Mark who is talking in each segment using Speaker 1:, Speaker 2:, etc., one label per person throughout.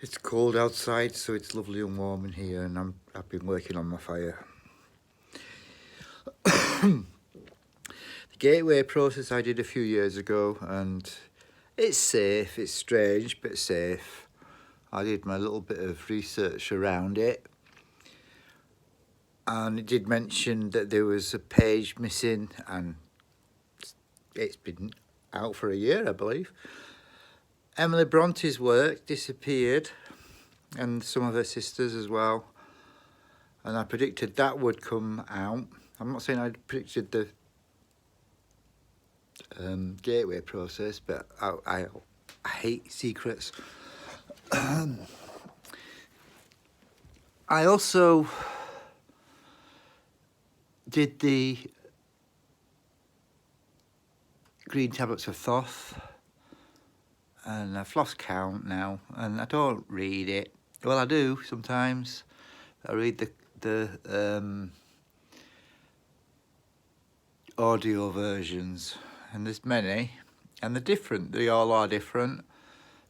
Speaker 1: It's cold outside, so it's lovely and warm in here, and I've been working on my fire. The gateway process I did a few years ago, and it's safe. It's strange, but safe. I did my little bit of research around it, and it did mention that there was a page missing, and it's been out for a year, I believe. Emily Bronte's work disappeared, and some of her sisters as well, and I predicted that would come out. I'm not saying I predicted the gateway process, but I hate secrets. I also did the green tablets of Thoth, and I've lost count now, and I don't read it. Well, I do sometimes. I read the audio versions, and there's many, and they're different. They all are different,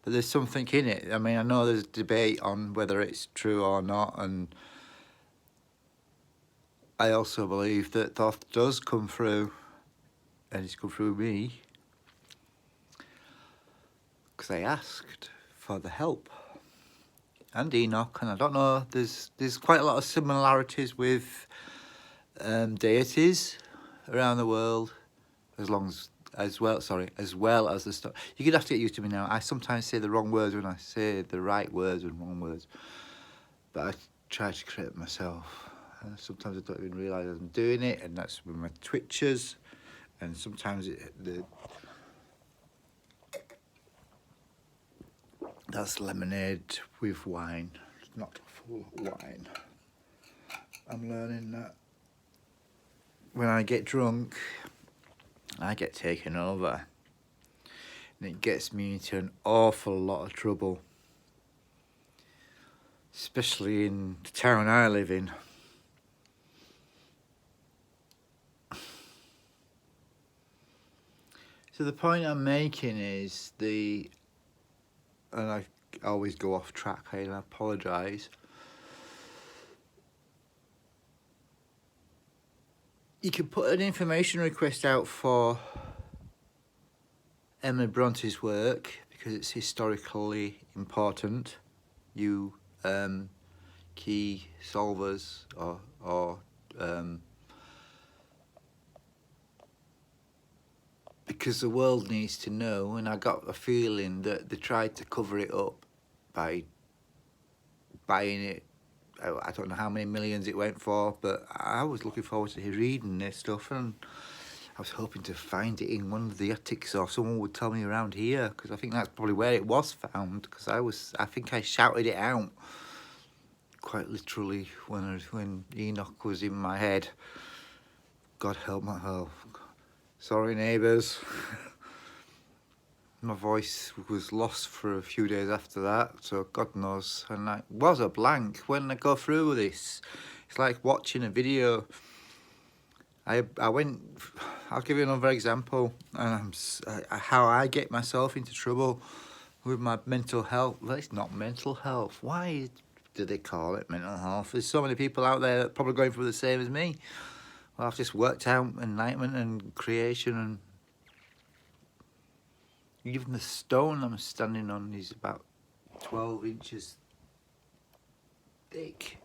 Speaker 1: but there's something in it. I mean, I know there's debate on whether it's true or not, and I also believe that Thoth does come through, and it's come through me, because I asked for the help. And Enoch, and I don't know, there's quite a lot of similarities with deities around the world, as well as the stuff. You're gonna have to get used to me now. I sometimes say the wrong words when I say the right words and wrong words, but I try to correct myself. And sometimes I don't even realise I'm doing it, and that's with my twitches, and sometimes that's lemonade with wine, not full wine. I'm learning that when I get drunk, I get taken over, and it gets me into an awful lot of trouble, especially in the town I live in. So the point I'm making is and I always go off track, and I apologise. You can put an information request out for Emily Bronte's work because it's historically important. You key solvers or because the world needs to know, and I got a feeling that they tried to cover it up by buying it. I don't know how many millions it went for, but I was looking forward to reading this stuff, and I was hoping to find it in one of the attics, or someone would tell me around here, because I think that's probably where it was found, because I think I shouted it out quite literally when Enoch was in my head. God help my health. Sorry, neighbours. My voice was lost for a few days after that, so God knows. And I was a blank when I go through with this. It's like watching a video. I'll give you another example, and how I get myself into trouble with my mental health. Well, it's not mental health. Why do they call it mental health? There's so many people out there that probably going through the same as me. Well, I've just worked out enlightenment and creation, and even the stone I'm standing on is about 12 inches thick.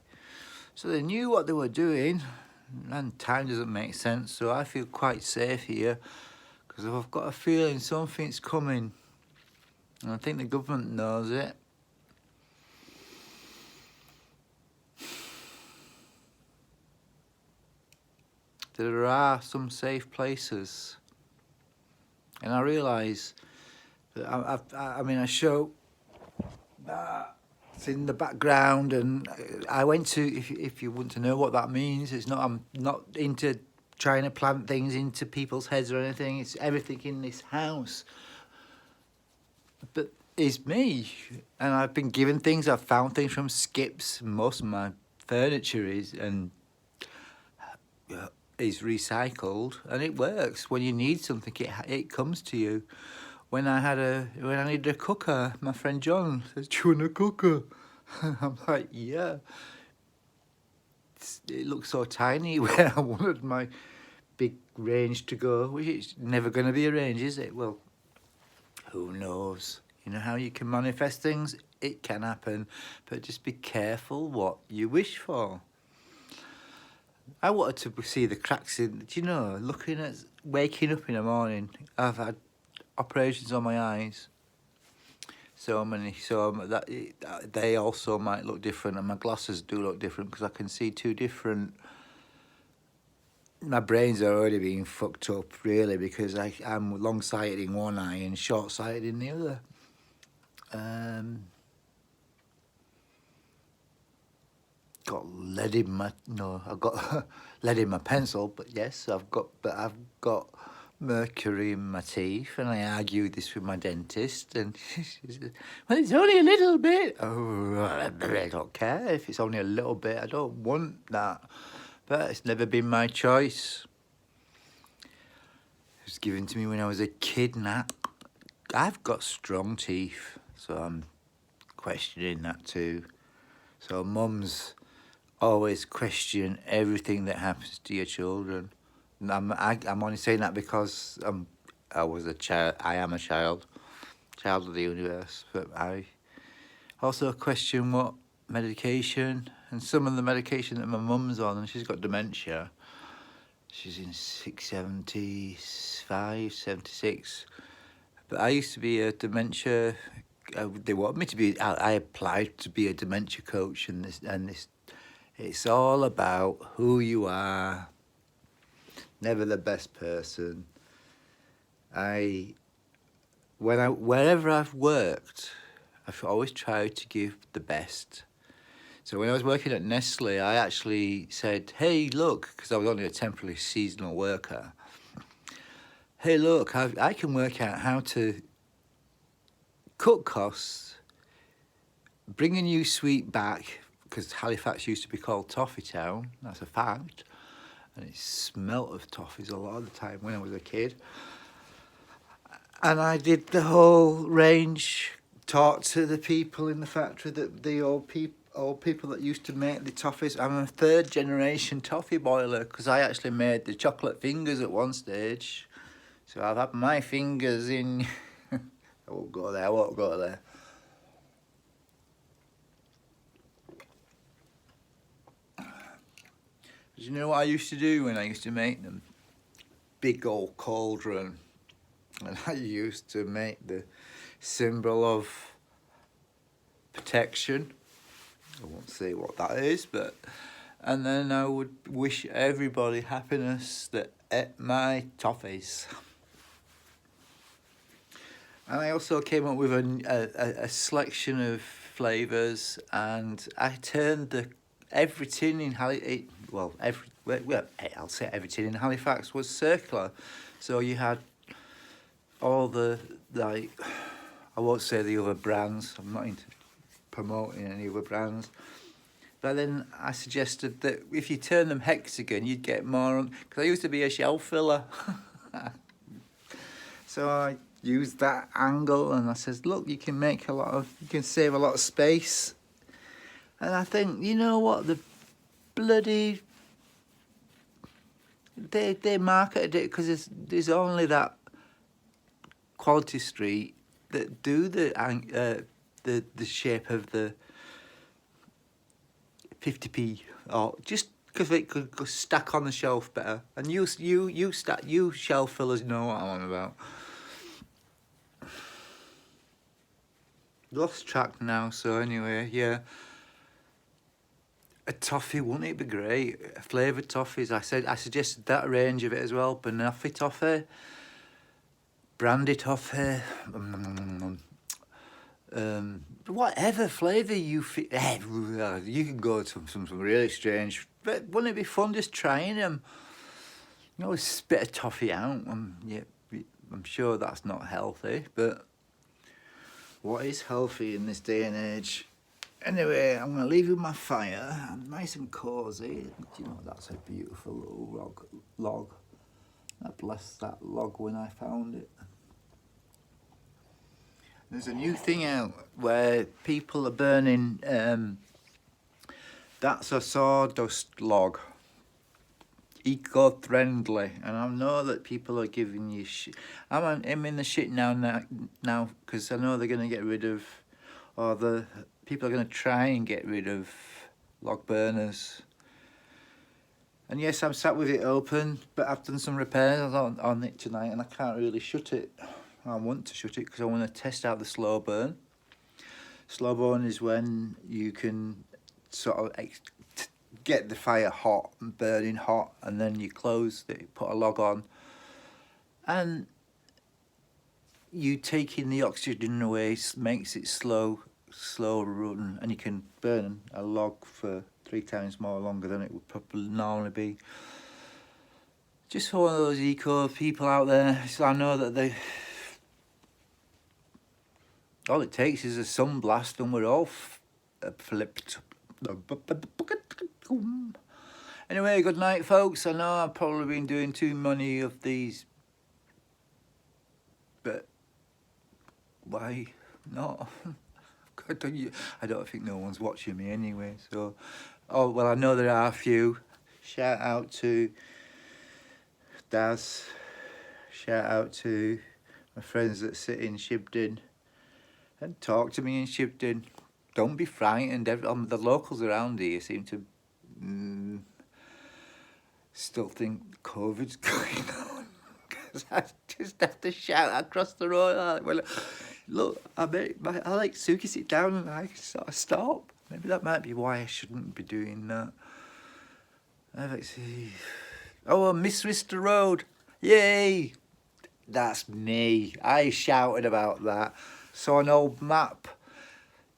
Speaker 1: So they knew what they were doing, and time doesn't make sense, so I feel quite safe here, because I've got a feeling something's coming, and I think the government knows it. There are some safe places, and I realise that I show it's in the background, and I went to, if you want to know what that means, I'm not into trying to plant things into people's heads or anything. It's everything in this house, but it's me, and I've been given things. I've found things from skips. Most of my furniture is recycled, and it works. When you need something, it comes to you. when I needed a cooker, my friend John says, "Do you want a cooker?" I'm like, "Yeah." It looks so tiny where I wanted my big range to go, which is never going to be a range, is it? Well, who knows? You know how you can manifest things? It can happen, but just be careful what you wish for. I wanted to see the cracks in, do you know, waking up in the morning. I've had operations on my eyes. So many, they also might look different, and my glasses do look different because I can see two different. My brains are already being fucked up, really, because I'm long-sighted in one eye and short-sighted in the other. Got lead in my I've got lead in my pencil, but yes, I've got mercury in my teeth, and I argued this with my dentist, and she said, "Well, it's only a little bit." Oh, I don't care if it's only a little bit. I don't want that, but it's never been my choice. It was given to me when I was a kid, and I've got strong teeth, so I'm questioning that too. So mums always question everything that happens to your children. And I'm only saying that because I was a child. I am a child of the universe. But I also question what medication, and some of the medication that my mum's on, and she's got dementia. She's in 75, 76. But I used to be a dementia. They want me to be. I applied to be a dementia coach, and this. It's all about who you are. Never the best person. Wherever I've worked, I've always tried to give the best. So when I was working at Nestle, I actually said, "Hey, look," because I was only a temporary seasonal worker. "Hey, look, I can work out how to cut costs, bring a new sweet back," because Halifax used to be called Toffee Town. That's a fact. And it smelt of toffees a lot of the time when I was a kid. And I did the whole range, talked to the people in the factory, the old people that used to make the toffees. I'm a third generation toffee boiler because I actually made the chocolate fingers at one stage. So I've had my fingers in. I won't go there. Do you know what I used to do when I used to make them? Big old cauldron. And I used to make the symbol of protection. I won't say what that is, but... And then I would wish everybody happiness that ate my toffees. And I also came up with a selection of flavours, and I turned every tin in Halifax, I'll say every tin in Halifax was circular. So you had all the, like, I won't say the other brands, I'm not into promoting any other brands, but then I suggested that if you turn them hexagon, you'd get more, because I used to be a shelf filler. So I used that angle, and I says, look, you can save a lot of space. And I think, you know what, the bloody, they marketed it because there's only that Quality Street that do the shape of the 50p, or just because it could go stack on the shelf better. And you shelf fillers know what I'm on about. Lost track now, so anyway, yeah. A toffee, wouldn't it be great? Flavoured toffees. I suggested that range of it as well. Banoffee toffee, brandy toffee, whatever flavour you feel. You can go to some really strange. But wouldn't it be fun just trying them? You always spit a toffee out. Yeah, I'm sure that's not healthy, but what is healthy in this day and age? Anyway, I'm going to leave you with my fire. I'm nice and cosy. Do you know, that's a beautiful little log. I blessed that log when I found it. There's a new thing out where people are burning, that's a sawdust log. Eco-friendly, and I know that people are giving you shit. I'm in the shit now because I know they're going to get rid of, or the people are going to try and get rid of log burners. And yes, I'm sat with it open, but I've done some repairs on it tonight, and I can't really shut it. I want to shut it because I want to test out the slow burn. Slow burn is when you can sort of get the fire hot and burning hot, and then you close it, put a log on, and you taking the oxygen away makes it slow run, and you can burn a log for 3 times more longer than it would probably normally be. Just for one of those eco people out there, so I know that all it takes is a sunblast and we're all flipped. Anyway, good night, folks. I know I've probably been doing too many of these, but why not? I don't think no one's watching me anyway, so... Oh, well, I know there are a few. Shout out to Daz. Shout out to my friends that sit in Shibden and talk to me in Shibden. Don't be frightened. The locals around here seem to still think COVID's going on. Because I just have to shout across the road. Well, look, I like Suki sit down and I sort of stop. Maybe that might be why I shouldn't be doing that. Let's see. Oh, Miss Rister Road. Yay! That's me. I shouted about that. Saw an old map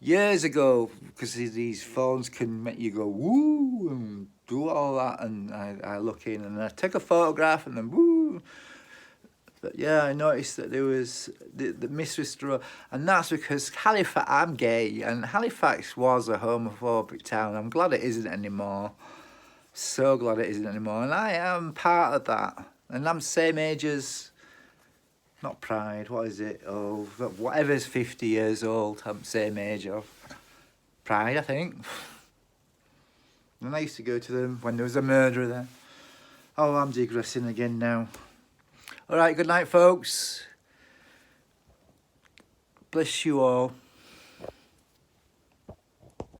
Speaker 1: years ago, because these phones can make you go woo and do all that, and I look in and I take a photograph and then woo. But yeah, I noticed that there was the Miss Rister Road, and that's because Halifax, I'm gay, and Halifax was a homophobic town. I'm glad it isn't anymore. So glad it isn't anymore, and I am part of that. And I'm same age as, not Pride, what is it? Oh, whatever's 50 years old, I'm same age of Pride, I think. And I used to go to them when there was a murderer there. Oh, I'm digressing again now. All right, good night, folks. Bless you all.